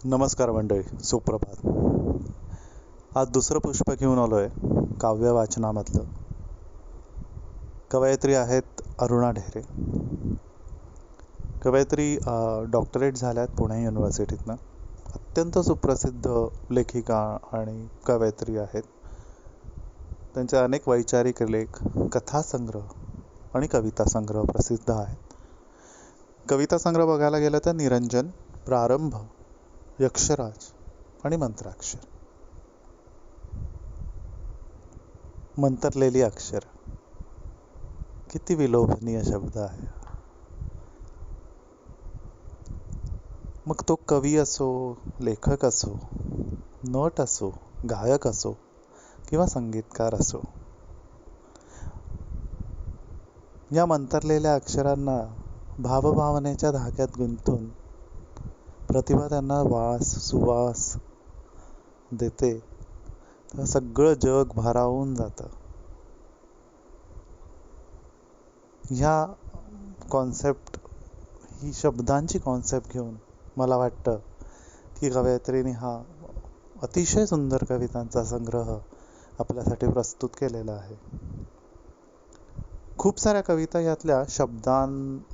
नमस्कार मंडळी, सुप्रभात. आज दुसरं पुष्प घेऊन आलोय काव्य वाचनामधलं. कवयित्री आहेत अरुणा ढेरे. कवयित्री डॉक्टरेट झाल्यात पुणे युनिव्हर्सिटीतनं. अत्यंत सुप्रसिद्ध लेखिका आणि कवयित्री आहेत. त्यांचे अनेक वैचारिक लेख, कथासंग्रह आणि कविता संग्रह प्रसिद्ध आहेत. कविता संग्रह बघायला गेलं तर निरंजन, प्रारंभ, यक्षराज आणि मंत्राक्षर. मंतरलेली अक्षर, किती विलोभनीय शब्द आहे. मग तो कवी असो, लेखक असो, नट असो, गायक असो किंवा संगीतकार असो, या मंतरलेल्या अक्षरांना भावभावनेच्या धाग्यात गुंतून प्रतिभा त्यांना वास सुवास देते, तर सगळं जग भारावून जातं. ह्या कॉन्सेप्ट, ही शब्दांची कॉन्सेप्ट घेऊन मला वाटतं की कवयित्रीने हा अतिशय सुंदर कवितांचा संग्रह आपल्यासाठी प्रस्तुत केलेला आहे. खूप साऱ्या कविता यातल्या शब्दांवर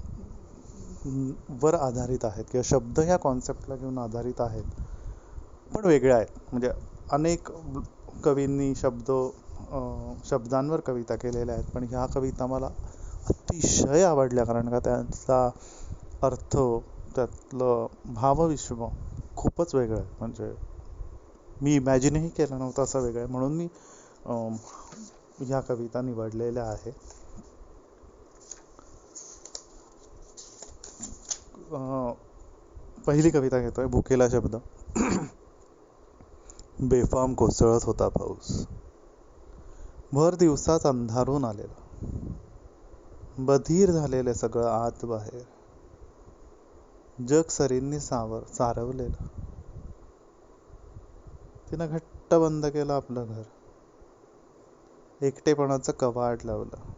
आधारित आहेत किंवा शब्द ह्या कॉन्सेप्टला घेऊन आधारित आहेत, पण वेगळ्या आहेत. म्हणजे अनेक कवींनी शब्दांवर कविता केलेल्या आहेत, पण ह्या कविता मला अतिशय आवडल्या, कारण का त्यांचा अर्थ, त्यातलं भावविश्व खूपच वेगळं आहे. म्हणजे मी इमॅजिनही केलं नव्हतं असं वेगळं आहे, म्हणून मी ह्या कविता निवडलेल्या आहेत. पहिली कविता घेतोय, भुकेला शब्द. बेफाम कोसळत होता पाऊस, भर दिवसाच अंधारून आलेला, बधीर झालेले सगळं आत बाहेर, जग सरींनी सारवलेलं. तिनं घट्ट बंद केलं आपलं घर, एकटेपणाचं कवाड लावलं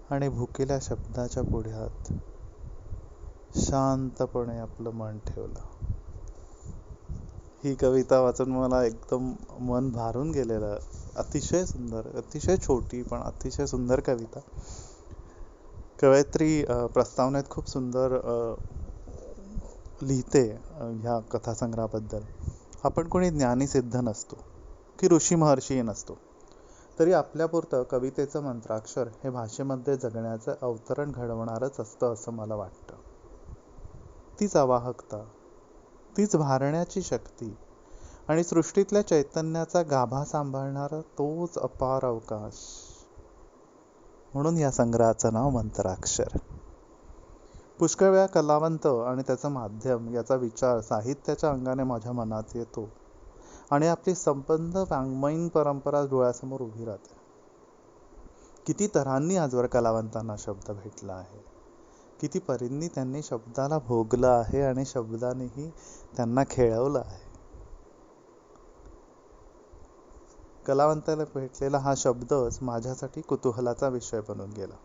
आणि भुकेल्या शब्दाच्या पुढ्यात शांतपणे आपलं मन ठेवलं. ही कविता वाचून मला एकदम मन भारून गेलेलं. अतिशय सुंदर, अतिशय छोटी पण अतिशय सुंदर कविता. कवयित्री प्रस्तावनेत खूप सुंदर लिहिते ह्या कथासंग्रहाबद्दल. आपण कोणी ज्ञानी सिद्ध नसतो की ऋषी महर्षी नसतो, तरी आपल्यापुरतं कवितेचं मंत्राक्षर हे भाषेमध्ये जगण्याचं अवतरण घडवणारच असतं असं मला वाटतं. तीच अवाहकता, तीच भारण्याची शक्ती आणि सृष्टीतल्या चैतन्याचा गाभा सांभाळणारा तोच अपार अवकाश. म्हणून या संग्रहाचं नाव मंत्राक्षर. पुष्कळ वेळा कलावंत आणि त्याचं माध्यम याचा विचार साहित्याच्या अंगाने माझ्या मनात येतो आणि आपली संपन्न वाङ्मयीन परंपरा डोळ्यासमोर उभी राहते. किती तऱ्हांनी आजवर कलावंतांना शब्द भेटला आहे, किती परींनी त्यांनी शब्दाला भोगलं आहे आणि शब्दानेही त्यांना खेळवलं आहे. कलावंताला भेटलेला हा शब्दच माझ्यासाठी कुतूहलाचा विषय बनून गेला.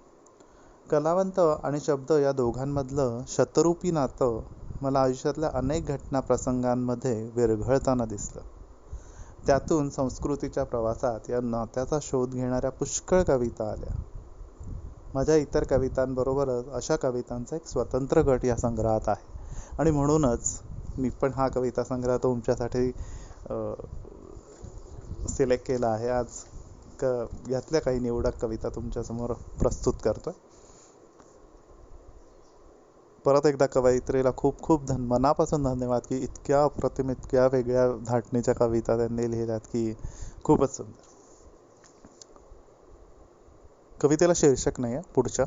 कलावंत आणि शब्द या दोघांमधलं शतरूपी नातं मला आयुष्यातल्या अनेक घटना प्रसंगांमध्ये विरघळताना दिसलं. त्यातून संस्कृतीच्या प्रवासात या नात्याचा शोध घेणाऱ्या पुष्कळ कविता आल्या. माझ्या इतर कवितांबरोबरच अशा कवितांचा एक स्वतंत्र गट या संग्रहात आहे आणि म्हणूनच मी पण हा कविता संग्रह तुमच्यासाठी सिलेक्ट केला आहे. आज यातल्या काही निवडक कविता तुमच्यासमोर प्रस्तुत करतोय. परत एकदा कवयित्रीला खूप खूप मनापासून धन्यवाद की इतक्या अप्रतिम, इतक्या वेगळ्या धाटणीच्या कविता त्यांनी लिहिल्यात की खूपच सुंदर. कवितेला शीर्षक नाही आहे. पुढच्या,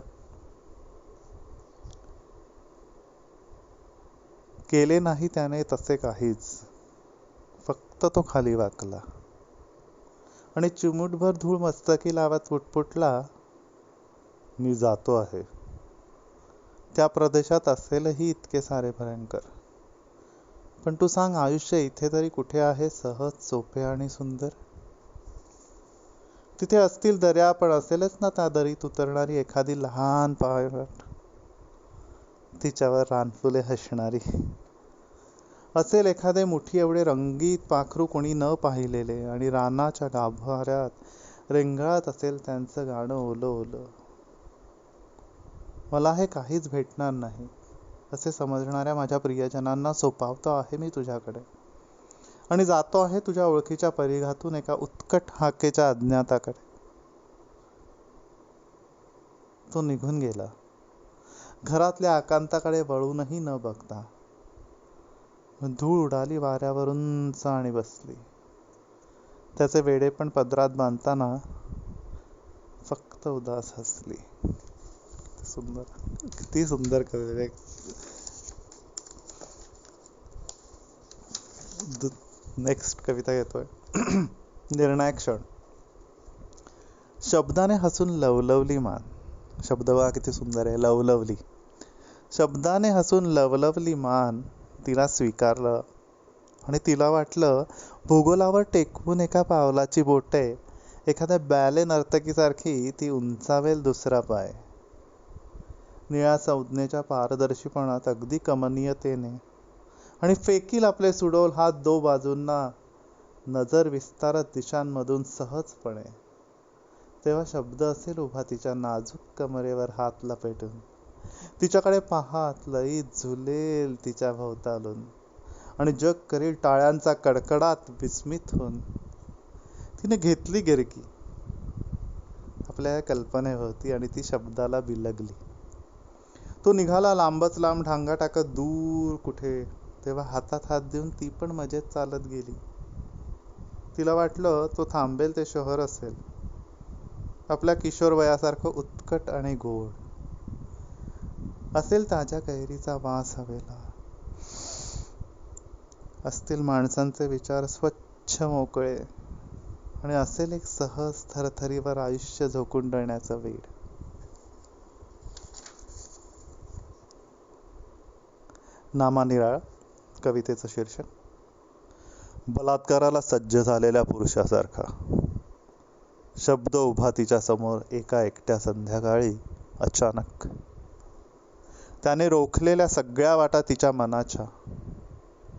केले नाही त्याने तसे काहीच, फक्त तो खाली वाकला आणि चिमूटभर धूळ मस्तकी लावत पुटपुटला, मी जातो आहे. त्या प्रदेशात असेलही इतके सारे भयंकर, पण तू सांग आयुष्य इथे तरी कुठे आहे सहज, सोपे आणि सुंदर. तिथे असतील दर्या, पण असेलच ना त्या दरीत उतरणारी एखादी लहान पायवाट, तिच्यावर रानफुले हसणारी. असेल एखादे मुठी एवढे रंगीत पाखरू कोणी न पाहिलेले, आणि रानाच्या गाभाऱ्यात रेंगाळत असेल त्यांचं गाणं ओलं ओलं. मला हे काहीच भेटणार नाही असे समजणाऱ्या माझ्या प्रियजनांना सोपावतो आहे मी तुझ्याकडे, आणि जातो आहे तुझ्या ओळखीच्या परिघातून एका उत्कट हाकेच्या अज्ञाताकडे. तो निघून गेला, घरातल्या आकांताकडे वळूनही न बघता. धूळ उडाली वाऱ्यावरून आणि बसली. त्याचे वेडे पण पदरात बांधताना फक्त उदास हसली. सुंदर, किती सुंदर कविता. नेक्स्ट कविता येतोय. निर्णायक क्षण. शब्दाने हसून लवलवली मान. शब्द बघा किती सुंदर आहे, लवलवली. शब्दाने हसून लवलवली मान, तिला स्वीकारलं, आणि तिला वाटलं भूगोलावर टेकवून एका पावलाची बोटे एखाद्या बॅले नर्तकीसारखी ती उंचावेल दुसरा पाय. निळ्या संज्ञेच्या पारदर्शीपणात अगदी कमनीयतेने, आणि फेकील आपले सुडोल हात दो बाजूंना, नजर विस्तारत दिशांमधून सहजपणे. तेव्हा शब्द असेल उभा तिच्या नाजूक कमरेवर हात लपेटून, तिच्याकडे पाहात लईत झुलेल तिच्या भोवतालून, आणि जग करील टाळ्यांचा कडकडाट विस्मित होऊन. तिने घेतली गिरकी आपल्या कल्पनेभोवती, आणि ती शब्दाला बिलगली. तो निघाला लांबच लांब ढांगा टाकत दूर कुठे. तेव्हा हातात हात देऊन ती पण मजेत चालत गेली. तिला वाटलं तो थांबेल ते शहर असेल, आपल्या किशोर वयासारखं उत्कट आणि गोड असेल. ताज्या कैरीचा वास हवेला, असतील माणसांचे विचार स्वच्छ मोकळे, आणि असेल एक सहज थरथरीवर आयुष्य झोकून देण्याचा वेळ. नामानिराळ कवितेचं शीर्षक. बलात्काराला सज्ज झालेल्या पुरुषासारखा शब्द उभा तिच्या समोर एका एकट्या संध्याकाळी अचानक. त्याने रोखलेल्या सगळ्या वाटा तिच्या मनाच्या.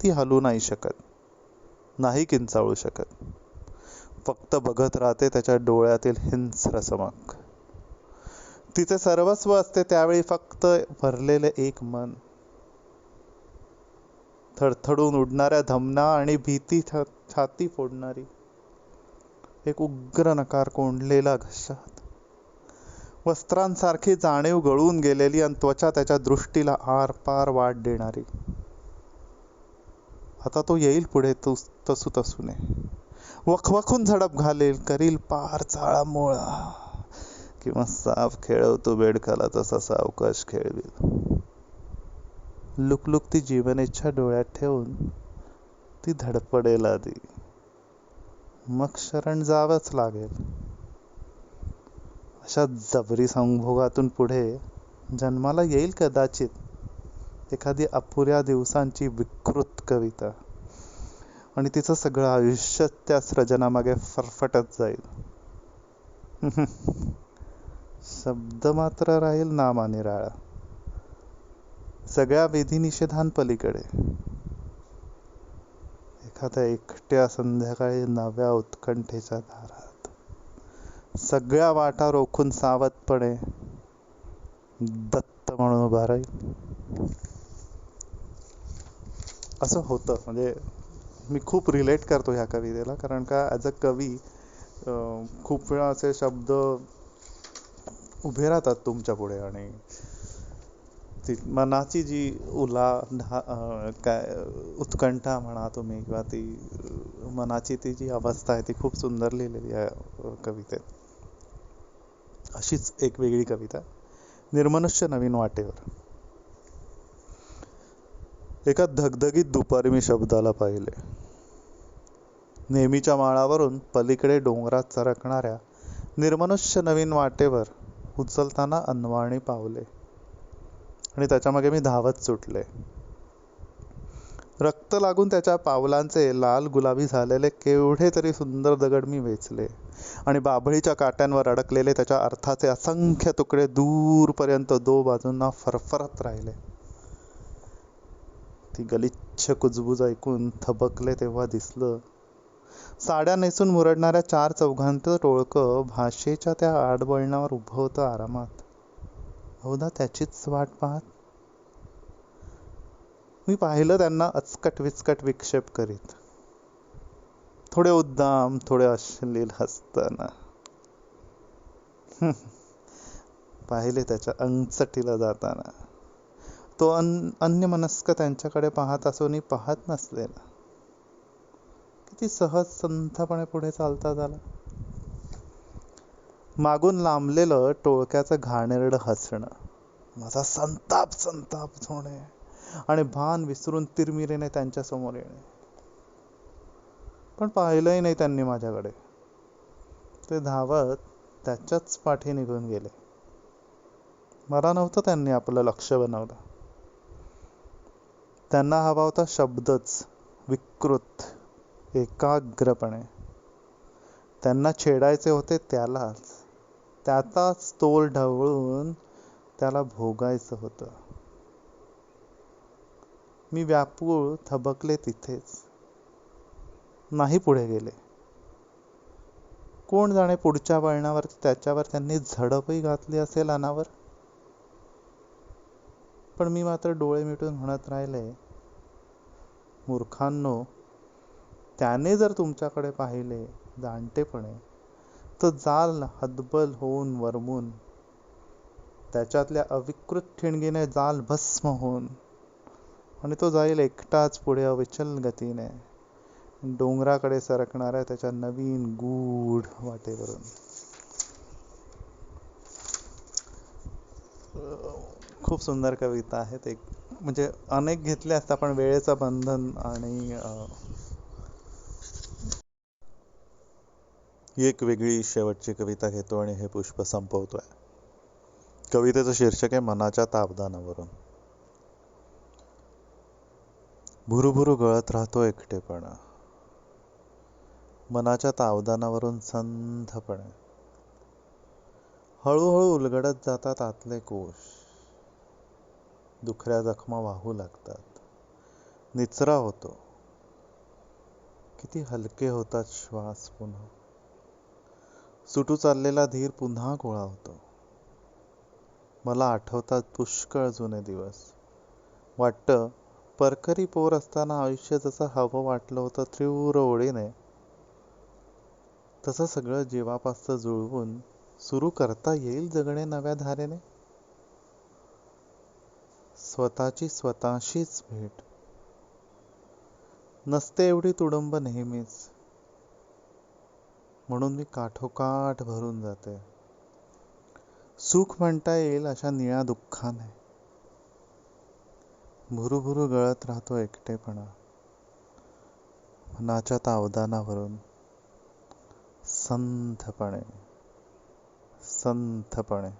ती हलू नाही शकत, नाही किंचाळू शकत. फक्त बघत राहते त्याच्या डोळ्यातील हिंस्र चमक. तिचे सर्वस्व असते त्यावेळी फक्त भरलेले एक मन, थडथडून उडणाऱ्या धमना आणि भीती छाती फोडणारी. एक उग्र नकार कोंडलेला घशात, वस्त्रांसारखी जाणीव गळून गेलेली, आणि त्वचा त्याच्या दृष्टीला आरपार वाट देणारी. आता तो येईल पुढे तसूने, वखवखून झडप घालेल, करील पार चाळा मोळा, किंवा साफ खेळवतो बेडकाला तसा सावकाश खेळवेल. लुकलुकती जीवनेच्छा डोळ्यात ठेवून ती धडपडेल आधी, मग शरण जावंच लागेल. अशा जबरी संभोगातून पुढे जन्माला येईल कदाचित एखादी अपुऱ्या दिवसांची विकृत कविता, आणि तिचं सगळं आयुष्य त्या सृजनामागे फरफटत जाईल. शब्द मात्र राहील नामानिराळा, सगळ्या विधिनिषेधांपलीकडे. एखाद्या एकट्या संध्याकाळी नव्या उत्कंठेच्या दारात सगळ्या वाटा रोखून सावधपणे दत्त म्हणून उभा राहील. असं होतं. म्हणजे मी खूप रिलेट करतो ह्या कवितेला, कारण का ॲज अ कवी खूप वेळा असे शब्द उभे राहतात तुमच्या पुढे, आणि ती मनाची जी काय उत्कंठा म्हणा तुम्ही, किंवा ती मनाची ती जी अवस्था आहे ती खूप सुंदर लिहिलेली आहे कवितेत. अशीच एक वेगळी कविता, निर्मनुष्य नवीन वाटेवर. एका धगधगीत दुपारी मी शब्दाला पाहिले. नेहमीच्या माळावरून पलीकडे डोंगरात सरकणाऱ्या निर्मनुष्य नवीन वाटेवर उचलताना अनवाणी पावले, आणि त्याच्यामागे मी धावत सुटले. रक्त लागून त्याच्या पावलांचे लाल गुलाबी झालेले केवढे तरी सुंदर दगड मी वेचले, आणि बाभळीच्या काट्यांवर अडकलेले त्याच्या अर्थाचे असंख्य तुकडे दूरपर्यंत दो बाजूंना फरफरत राहिले. ती गलिच्छ कुजबूज ऐकून थबकले तेव्हा दिसलं, साड्या नेसून मुरडणाऱ्या 4 चौघांचं टोळकं भाषेच्या त्या आडवळणावर उभं होतं आरामात, बहुधा त्याचीच वाट पाहत. मी पाहिलं त्यांना अचकट विचकट विक्षेप करीत, थोडे उद्दाम, थोडे अश्लील हसताना. पाहिले त्याच्या अंगचटीला जाताना. तो अन्यमनस्क त्यांच्याकडे पाहत असूनही पाहत नसलेला. किती सहज संथपणे पुढे चालता झाला. मागून लांबलेलं टोळक्याचं घाणेरडं हसणं, माझा संताप संताप होणे आणि भान विसरून तिरमिरेने त्यांच्या समोर येणे. पण पाहिलंही नाही त्यांनी माझ्याकडे. ते धावत त्याच्याच पाठी निघून गेले. मला नव्हतं त्यांनी आपलं लक्ष बनवलं. त्यांना हवा होता शब्दच, विकृत, एकाग्रपणे. त्यांना छेडायचे होते त्यालाच, त्याचाच तोल ढवळून त्याला भोगायचं होतं. मी व्यापूळ थबकले तिथेच, नाही पुढे गेले. कोण जाणे पुढच्या वळणावर त्याच्यावर त्यांनी झडपही घातली असेल अनावर. पण मी मात्र डोळे मिटून म्हणत राहिले, मूर्खांनो, त्याने जर तुमच्याकडे पाहिले जाणतेपणे, तर जाल हतबल होऊन वरमून, त्याच्यातल्या अविकृत ठिणगीने जाल भस्म होऊन, आणि तो जाईल एकटाच पुढे अविचल गतीने डोंगराकडे सरकणाऱ्या त्याच्या नवीन गूढ वाटेवरून. खूप सुंदर कविता आहेत. एक म्हणजे अनेक घेतले असता, पण वेळेचं बंधन आणि ही एक वेगळी शेवटची कविता घेतो आणि हे पुष्प संपवतोय. कवितेचं शीर्षक आहे मनाच्या तावदानावरून. भुरुभुरु गळत राहतो एकटेपणा, मनाच्या तावदानावरून संथपणे. हळूहळू उलगडत जातात आतले कोश, दुखऱ्या जखमा वाहू लागतात, निचरा होतो, किती हलके होतात श्वास पुन्हा, सुटू चाललेला धीर पुन्हा गोळा होतो. मला आठवतात पुष्कळ जुने दिवस. वाटतं परकरी पोर असताना आयुष्य जसं हवं वाटलं होतं तीव्र ओढीने, तसं सगळं जीवापासचं जुळवून सुरू करता येईल जगणे नव्या धारेने. स्वतःची स्वतःशीच भेट नसते एवढी तुडुंब नेहमीच, म्हणून मी काठोकाठ भरून जाते. सुख म्हणता येईल अशा निळ्या दुःखाने. भुरुभुरु गळत राहतो एकटेपणा, मनाच्या तावदानावरून संथपणे संथपणे.